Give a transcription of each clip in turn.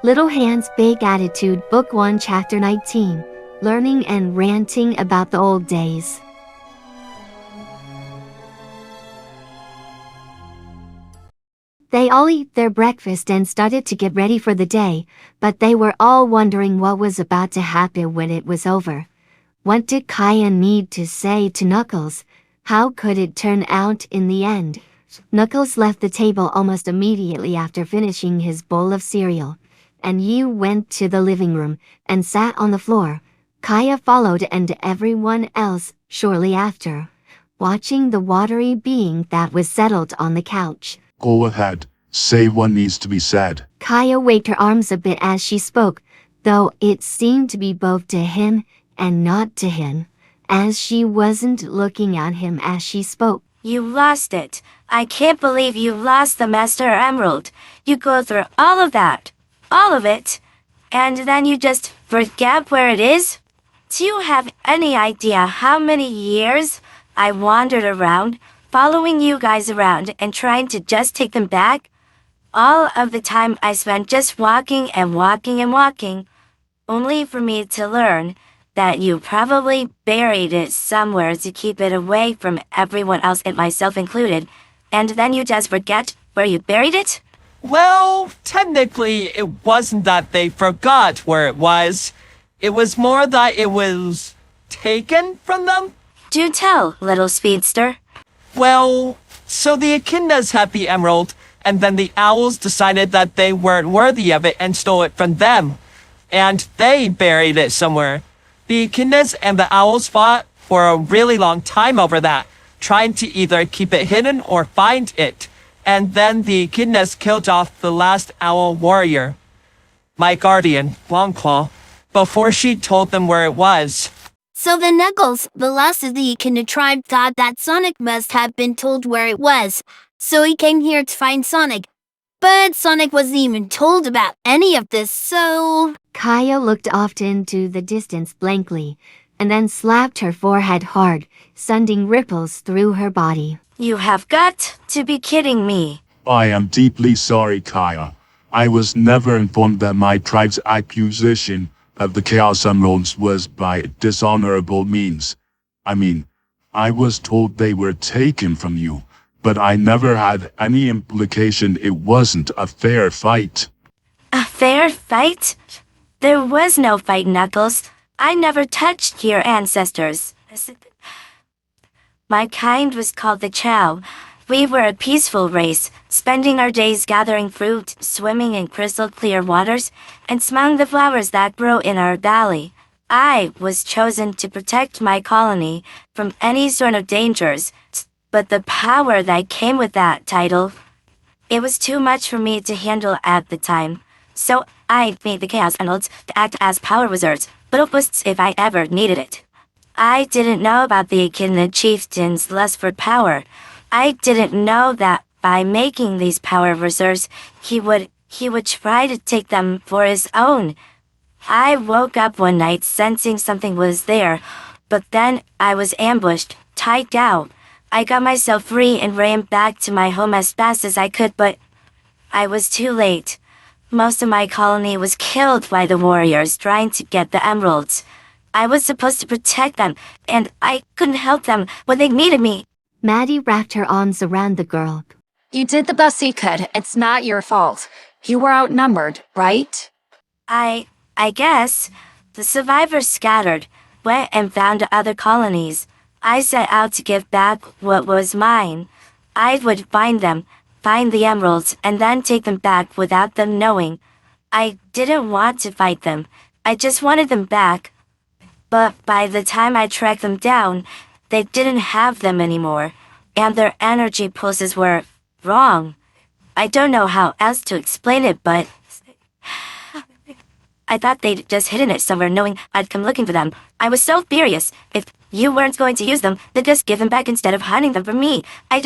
Little Hand's Big Attitude, Book 1, Chapter 19, Learning and Ranting About the Old Days. They all ate their breakfast and started to get ready for the day, but they were all wondering what was about to happen when it was over. What did Kaya need to say to Knuckles? How could it turn out in the end? Knuckles left the table almost immediately after finishing his bowl of cereal, and Yu went to the living room and sat on the floor. Kaya followed and everyone else shortly after, watching the watery being that was settled on the couch. Go ahead, say what needs to be said. Kaya waved her arms a bit as she spoke, though it seemed to be both to him and not to him, as she wasn't looking at him as she spoke. You lost it. I can't believe you lost the Master Emerald. You go through all of that. All of it. And then you just forget where it is? Do you have any idea how many years I wandered around, following you guys around and trying to just take them back? All of the time I spent just walking and walking and walking, only for me to learn that you probably buried it somewhere to keep it away from everyone else and myself included, and then you just forget where you buried it? Well, technically, it wasn't that they forgot where it was. It was more that it was taken from them. Do tell, little speedster. Well, so the echidnas had the emerald, and then the owls decided that they weren't worthy of it and stole it from them. And they buried it somewhere. The echidnas and the owls fought for a really long time over that, trying to either keep it hidden or find it. And then the echidnas killed off the last owl warrior, my guardian, Longclaw, before she told them where it was. So the Knuckles, the last of the Echidna tribe, thought that Sonic must have been told where it was, so he came here to find Sonic. But Sonic wasn't even told about any of this, so... Kaya looked off into the distance blankly, and then slapped her forehead hard, sending ripples through her body. You have got to be kidding me. I am deeply sorry, Kaya. I was never informed that my tribe's acquisition of the Chaos Emeralds was by dishonorable means. I was told they were taken from you, but I never had any implication it wasn't a fair fight. A fair fight? There was no fight, Knuckles. I never touched your ancestors. My kind was called the Chow. We were a peaceful race, spending our days gathering fruit, swimming in crystal clear waters, and smelling the flowers that grow in our valley. I was chosen to protect my colony from any sort of dangers, but the power that came with that title, it was too much for me to handle at the time. So I made the Chaos Emeralds to act as power wizards, little boosts if I ever needed it. I didn't know about the Echidna chieftain's lust for power. I didn't know that by making these power reserves, he would try to take them for his own. I woke up one night sensing something was there, but then I was ambushed, tied down. I got myself free and ran back to my home as fast as I could, but I was too late. Most of my colony was killed by the warriors trying to get the emeralds. I was supposed to protect them, and I couldn't help them when they needed me. Maddie wrapped her arms around the girl. You did the best you could. It's not your fault. You were outnumbered, right? I guess. The survivors scattered, went and found other colonies. I set out to give back what was mine. I would find them, find the emeralds, and then take them back without them knowing. I didn't want to fight them. I just wanted them back. But by the time I tracked them down, they didn't have them anymore, and their energy pulses were wrong. I don't know how else to explain it, but I thought they'd just hidden it somewhere knowing I'd come looking for them. I was so furious. If you weren't going to use them, then just give them back instead of hiding them from me. I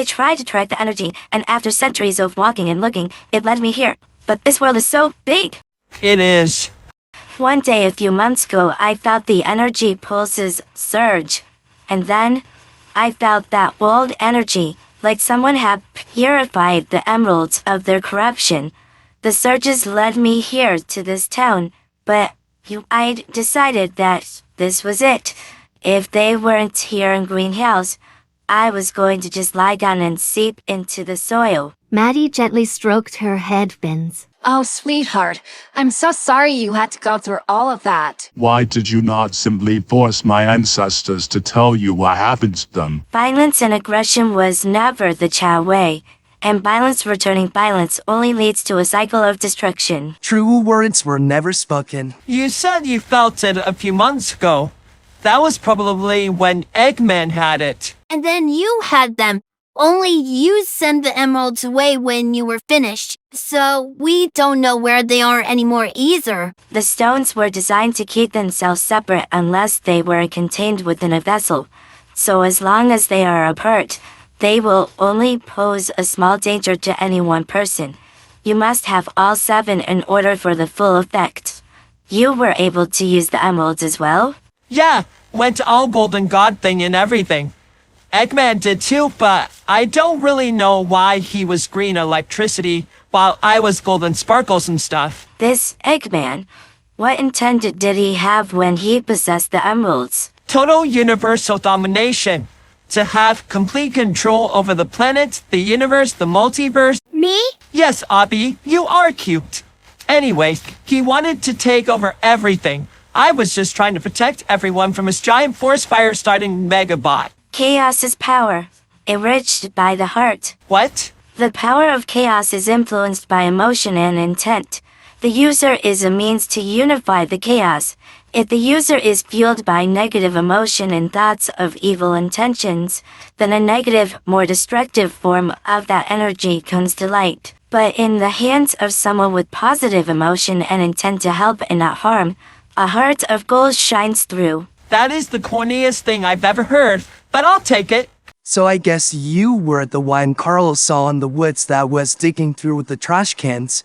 tried to track the energy, and after centuries of walking and looking, it led me here. But this world is so big. It is. One day a few months ago, I felt the energy pulses surge. And then, I felt that old energy, like someone had purified the emeralds of their corruption. The searches led me here to this town, but I'd decided that this was it. If they weren't here in Green Hills, I was going to just lie down and seep into the soil. Maddie gently stroked her headphones. Oh, sweetheart, I'm so sorry you had to go through all of that. Why did you not simply force my ancestors to tell you what happened to them? Violence and aggression was never the Chow way, and violence returning violence only leads to a cycle of destruction. True words were never spoken. You said you felt it a few months ago. That was probably when Eggman had it. And then you had them. Only you sent the emeralds away when you were finished, so we don't know where they are anymore either. The stones were designed to keep themselves separate unless they were contained within a vessel. So as long as they are apart, they will only pose a small danger to any one person. You must have all 7 in order for the full effect. You were able to use the emeralds as well? Yeah, went all golden god thing and everything. Eggman did too, but I don't really know why he was green electricity while I was golden sparkles and stuff. This Eggman, what intent did he have when he possessed the emeralds? Total universal domination. To have complete control over the planet, the universe, the multiverse. Me? Yes, Abby, you are cute. Anyway, he wanted to take over everything. I was just trying to protect everyone from his giant force fire starting Megabot. Chaos is power, enriched by the heart. What? The power of chaos is influenced by emotion and intent. The user is a means to unify the chaos. If the user is fueled by negative emotion and thoughts of evil intentions, then a negative, more destructive form of that energy comes to light. But in the hands of someone with positive emotion and intent to help and not harm, a heart of gold shines through. That is the corniest thing I've ever heard, but I'll take it. So I guess you were the one Carl saw in the woods that was digging through the trash cans.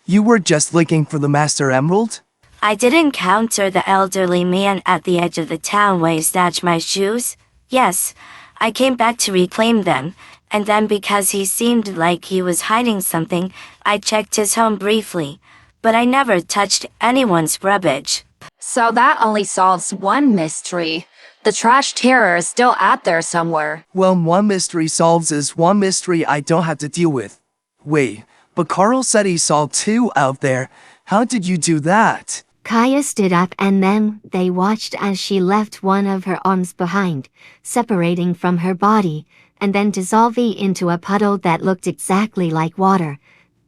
You were just looking for the Master Emerald? I did encounter the elderly man at the edge of the town where he snatched my shoes. Yes, I came back to reclaim them, and then because he seemed like he was hiding something, I checked his home briefly. But I never touched anyone's rubbish. So that only solves one mystery. The trash terror is still out there somewhere. Well, one mystery solves is one mystery I don't have to deal with. Wait, but Carl said he saw 2 out there. How did you do that? Kaya stood up and then they watched as she left one of her arms behind, separating from her body, and then dissolving into a puddle that looked exactly like water.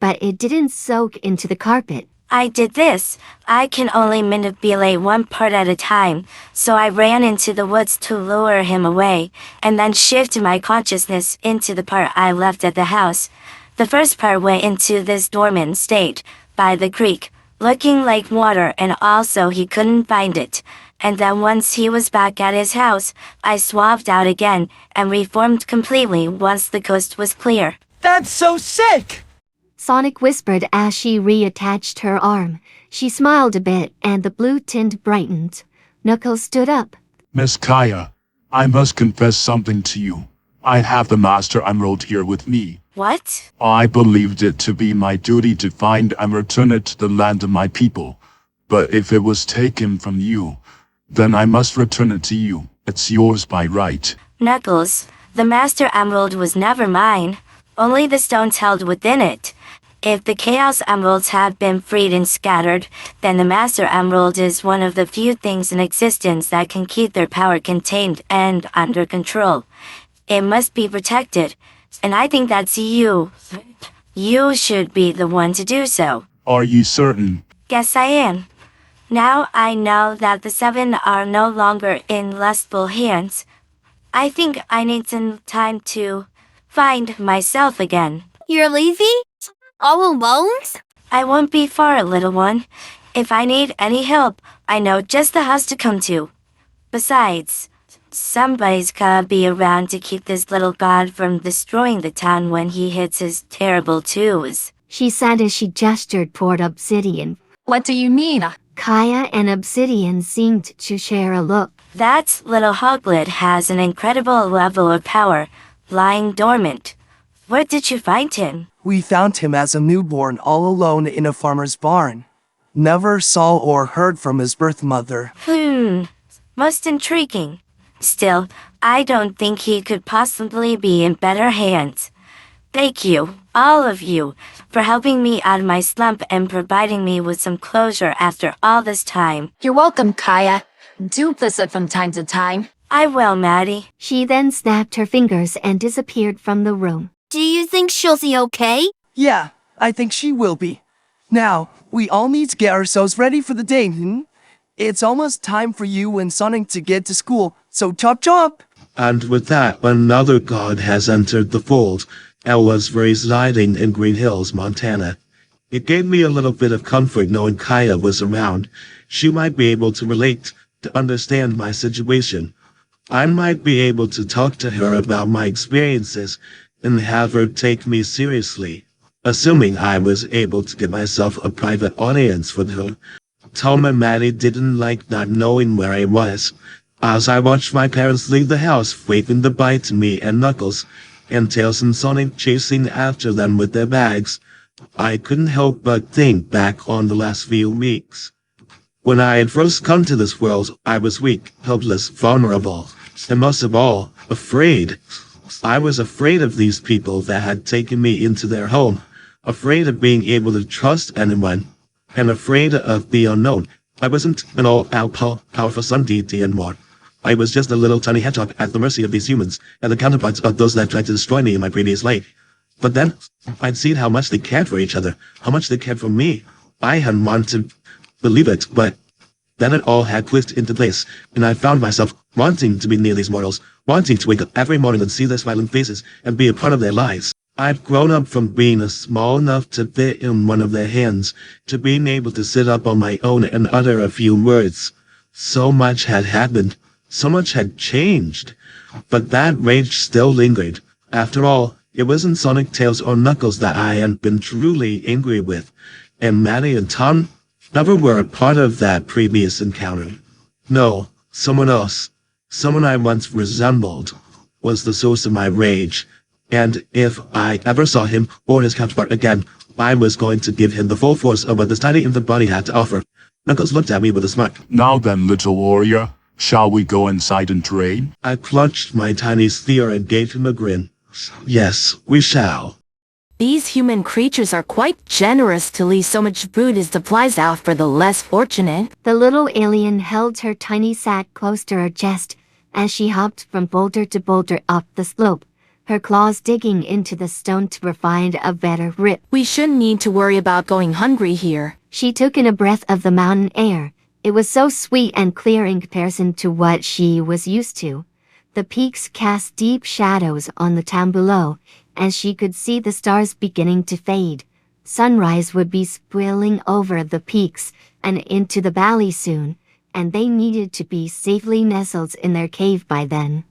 But it didn't soak into the carpet. I did this. I can only manipulate one part at a time, so I ran into the woods to lure him away, and then shifted my consciousness into the part I left at the house. The first part went into this dormant state, by the creek, looking like water, and also he couldn't find it. And then once he was back at his house, I swapped out again, and reformed completely once the coast was clear. That's so sick! Sonic whispered as she reattached her arm. She smiled a bit and the blue tint brightened. Knuckles stood up. Miss Kaya, I must confess something to you. I have the Master Emerald here with me. What? I believed it to be my duty to find and return it to the land of my people. But if it was taken from you, then I must return it to you. It's yours by right. Knuckles, the Master Emerald was never mine. Only the stones held within it. If the Chaos Emeralds have been freed and scattered, then the Master Emerald is one of the few things in existence that can keep their power contained and under control. It must be protected, and I think that's you. You should be the one to do so. Are you certain? Guess I am. Now I know that the 7 are no longer in lustful hands. I think I need some time to find myself again. You're leaving? All alone? I won't be far, little one. If I need any help, I know just the house to come to. Besides, somebody's gotta be around to keep this little god from destroying the town when he hits his terrible twos. She said as she gestured toward Obsidian. What do you mean? Kaya and Obsidian seemed to share a look. That little hoglet has an incredible level of power, lying dormant. Where did you find him? We found him as a newborn all alone in a farmer's barn. Never saw or heard from his birth mother. Most intriguing. Still, I don't think he could possibly be in better hands. Thank you, all of you, for helping me out of my slump and providing me with some closure after all this time. You're welcome, Kaya. Do visit from time to time. I will, Maddie. She then snapped her fingers and disappeared from the room. Do you think she'll be okay? Yeah, I think she will be. Now, we all need to get ourselves ready for the day, It's almost time for you and Sonic to get to school, so chop chop! And with that, another god has entered the fold, and was residing in Green Hills, Montana. It gave me a little bit of comfort knowing Kaya was around. She might be able to relate, to understand my situation. I might be able to talk to her about my experiences, and have her take me seriously. Assuming I was able to get myself a private audience with her. Tom and Maddie didn't like not knowing where I was. As I watched my parents leave the house, waving goodbye to me and Knuckles, and Tails and Sonic chasing after them with their bags, I couldn't help but think back on the last few weeks. When I had first come to this world, I was weak, helpless, vulnerable, and most of all, afraid. I was afraid of these people that had taken me into their home, afraid of being able to trust anyone, and afraid of the unknown. I wasn't an all-powerful sun deity anymore. I was just a little tiny hedgehog at the mercy of these humans, and the counterparts of those that tried to destroy me in my previous life. But then, I'd seen how much they cared for each other, how much they cared for me. I hadn't wanted to believe it, but then it all had clicked into place, and I found myself wanting to be near these mortals, wanting to wake up every morning and see their smiling faces and be a part of their lives. I've grown up from being small enough to fit in one of their hands, to being able to sit up on my own and utter a few words. So much had happened, so much had changed, but that rage still lingered. After all, it wasn't Sonic, Tails, or Knuckles that I had been truly angry with, and Maddie and Tom never were a part of that previous encounter. No, someone else, someone I once resembled, was the source of my rage. And if I ever saw him or his counterpart again, I was going to give him the full force of what this tiny infant body had to offer. Knuckles looked at me with a smirk. Now then, little warrior, shall we go inside and train? I clutched my tiny spear and gave him a grin. Yes, we shall. These human creatures are quite generous to leave so much food as supplies out for the less fortunate. The little alien held her tiny sack close to her chest as she hopped from boulder to boulder up the slope, her claws digging into the stone to provide a better grip. We shouldn't need to worry about going hungry here. She took in a breath of the mountain air. It was so sweet and clear in comparison to what she was used to. The peaks cast deep shadows on the town below, as she could see the stars beginning to fade. Sunrise would be spilling over the peaks and into the valley soon, and they needed to be safely nestled in their cave by then.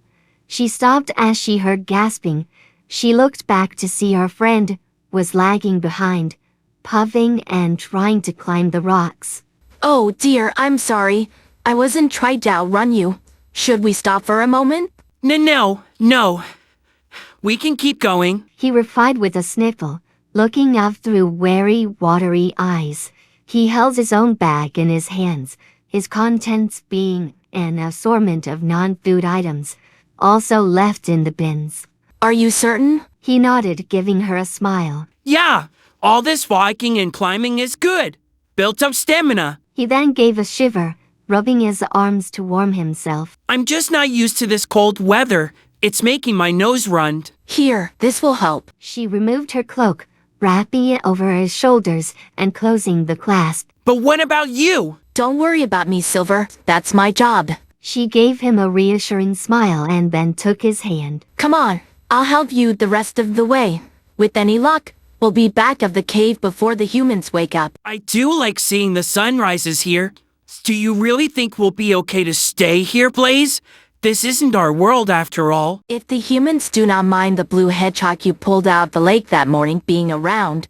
She stopped as she heard gasping. She looked back to see her friend was lagging behind, puffing and trying to climb the rocks. Oh dear, I'm sorry. I wasn't trying to outrun you. Should we stop for a moment? No. We can keep going. He replied with a sniffle, looking up through wary, watery eyes. He held his own bag in his hands, his contents being an assortment of non-food items, also left in the bins. Are you certain? He nodded, giving her a smile. Yeah, all this walking and climbing is good. Built up stamina. He then gave a shiver, rubbing his arms to warm himself. I'm just not used to this cold weather. It's making my nose run. Here, this will help. She removed her cloak, wrapping it over his shoulders and closing the clasp. But what about you? Don't worry about me, Silver. That's my job. She gave him a reassuring smile and then took his hand. Come on, I'll help you the rest of the way. With any luck, we'll be back of the cave before the humans wake up. I do like seeing the sunrises here. Do you really think we'll be okay to stay here, Blaze? This isn't our world after all. If the humans do not mind the blue hedgehog you pulled out of the lake that morning being around,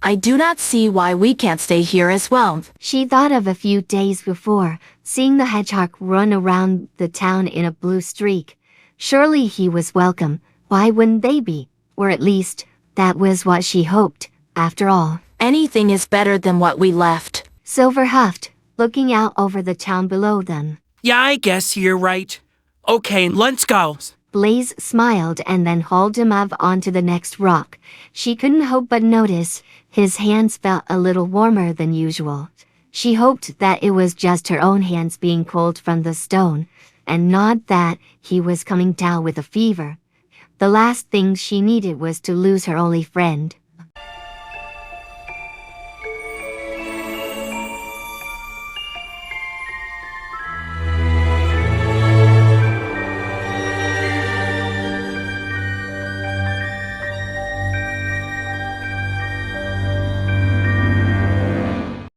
I do not see why we can't stay here as well. She thought of a few days before, seeing the hedgehog run around the town in a blue streak. Surely he was welcome. Why wouldn't they be? Or at least, That was what she hoped, after all. Anything is better than what we left. Silver huffed, looking out over the town below them. Yeah, I guess you're right. Okay, let's go. Blaze smiled and then hauled him up onto the next rock. She couldn't help but notice his hands felt a little warmer than usual. She hoped that it was just her own hands being cold from the stone, and not that he was coming down with a fever. The last thing she needed was to lose her only friend.